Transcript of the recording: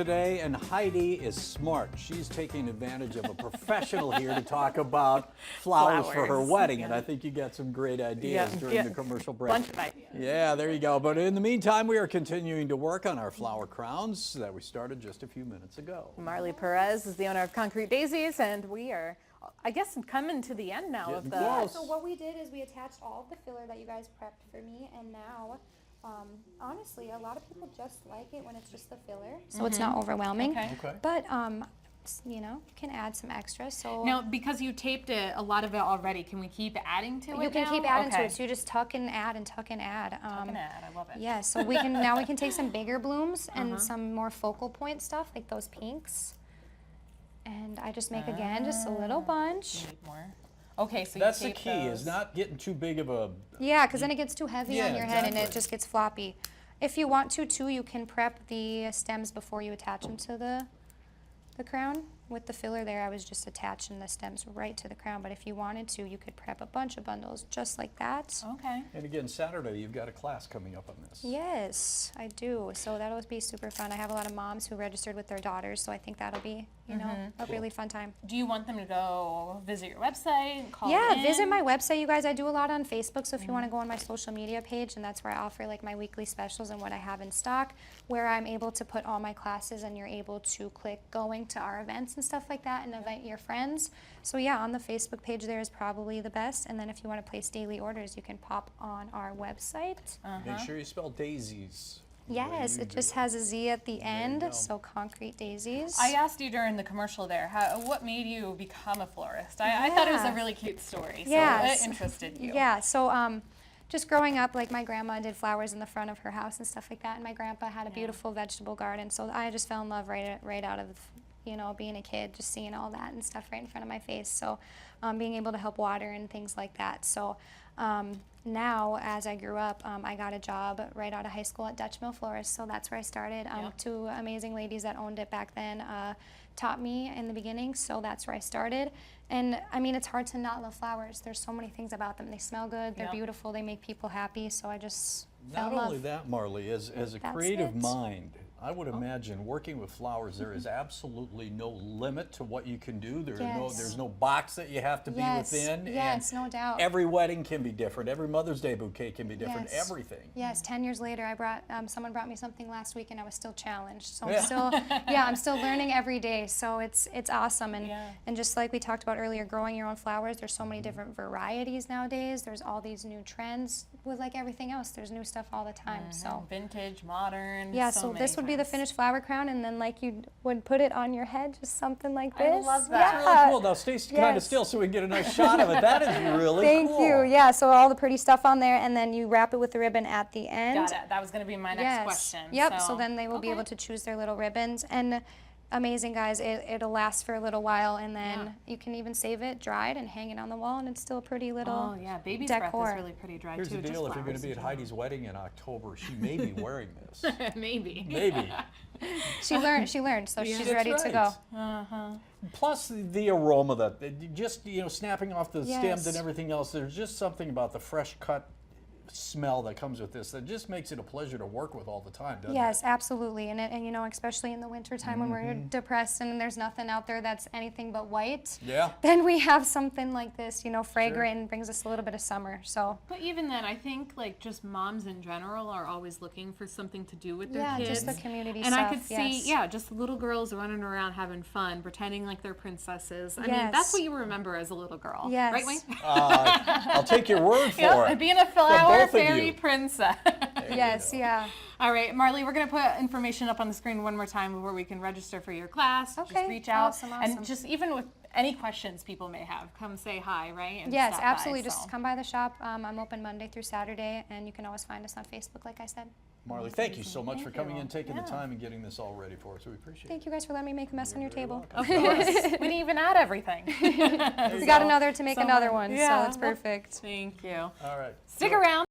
today, and Heidi is smart. She's taking advantage of a professional here to talk about flowers for her Flowers, wedding, yeah. and I think you got some great ideas during the commercial break. Bunch of ideas. Yeah, there you go. But in the meantime, we are continuing to work on our flower crowns that we started just a few minutes ago. Marley Perez is the owner of Concrete Daisies, and we are, I guess, coming to the end now of Getting the. close. So what we did is we attached all of the filler that you guys prepped for me, and now, honestly, a lot of people just like it when it's just the filler, so it's not overwhelming. Okay. Okay. But you know, you can add some extra. So Now, because you taped it, a lot of it already, can we keep adding to it? you can now? keep adding to Okay. it. So you just tuck and add and tuck and add. Tuck and add, I love it. Yeah. So we can now we can take some bigger blooms and some more focal point stuff like those pinks. And I just make again just a little bunch. You need more. Okay, so That's you the tape key, those. is not getting too big of a... Yeah, because then it gets too heavy Yeah, on your head and it exactly. just gets floppy. If you want to, too, you can prep the stems before you attach them to the crown. With the filler there, I was just attaching the stems right to the crown. But if you wanted to, you could prep a bunch of bundles just like that. Okay. And again, Saturday, you've got a class coming up on this. Yes, I do. So that'll be super fun. I have a lot of moms who registered with their daughters, so I think that'll be, you know, a really fun time. Do you want them to go visit your website, call Yeah, in? visit my website, you guys. I do a lot on Facebook, so if you want to go on my social media page, and that's where I offer like my weekly specials and what I have in stock, where I'm able to put all my classes, and you're able to click going to our events and stuff like that, and invite your friends. So yeah, on the Facebook page there is probably the best, and then if you want to place daily orders, you can pop on our website. Make sure you spell daisies. the way Yes, you it do just has a Z at the end, go. so Concrete Daisies. I asked you during the commercial there, what made you become a florist? I thought it was a Yeah. really cute story, so Yes. it interested you. Yeah, so just growing up, like my grandma did flowers in the front of her house and stuff like that, and my grandpa had a beautiful vegetable garden, so I just fell in love right out of, you know, being a kid, just seeing all that and stuff right in front of my face. So being able to help water and things like that. So now, as I grew up, I got a job right out of high school at Dutch Mill Florist, so that's where I started. Yep. Two amazing ladies that owned it back then taught me in the beginning, so that's where I started. And I mean, it's hard to not love flowers. There's so many things about them. They smell good, they're Yep. beautiful, they make people happy, so I just fell Not in love. only that, Marley, as a That's creative it. mind, I would imagine working with flowers, there is absolutely no limit to what you can do. Yes. There's no box that you have to be Yes, within. yes, and no doubt. Every wedding can be different. Every Mother's Day bouquet can be different. Yes. Everything. Yes, 10 years later, I brought someone brought me something last week, and I was still challenged. So Yeah. I'm still, yeah, I'm still learning every day. So it's awesome, and Yeah. and just like we talked about earlier, growing your own flowers. There's so many different varieties nowadays. There's all these new trends with like everything else. There's new stuff all the time. So Vintage, modern. yeah, so so many this would be the trends. finished flower crown, and then like you would put it on your head, just something like I this. love that. Yeah. Really cool. Now stay kind of Yes. still so we can get a nice shot of it. That is really Thank cool. you. Yeah, so all the pretty stuff on there, and then you wrap it with the ribbon at the end. Got it. That was going to be my next question. Yep. So then they will be okay. able to choose their little ribbons. And amazing, guys. It'll last for a little while, and then you can even save it dried and hang it on the wall, and it's still a pretty little Oh yeah, baby's breath decor. is really pretty dry Here's too. the just deal. If you're going to flowers be at in Heidi's wedding in October, she may be wearing this. general. Maybe. Maybe. She learned, so she's That's ready to right. go. Plus the aroma that just, you know, snapping off the stems Yes. and everything else. There's just something about the fresh cut smell that comes with this that just makes it a pleasure to work with all the time, doesn't Yes, absolutely. And you know, especially in the winter time when we're depressed and there's nothing out there that's anything but white. it? Yeah. Then we have something like this, you know, fragrant and brings us a little bit of summer. So But even then, I think like just moms in general are always looking for something to do with their yeah, kids. just the community And stuff. I could see, yeah, just little girls running around having fun, pretending like they're princesses. I mean, Yes. that's what you remember as a little girl, Yes. right, Wayne? I'll take your word for Yep, it. being a flower both of fairy you. princess. Yes, yeah. All right, Marley, we're going to put information up on the screen one more time where we can register for your class. Just Okay, reach out. awesome. And just even with any questions people may have, come say hi, right? And Yes, stop by, absolutely. so. Just come by the shop. I'm open Monday through Saturday, and you can always find us on Facebook, like I said. Marley, thank you so much for Thank coming you. in, taking the Yeah. time and getting this all ready for us. We appreciate it. Thank you guys for letting me make a mess on your table. Of course. We didn't even add everything. We got another to make So another much. one, Yeah. so it's perfect. Thank you. All right. Stick around.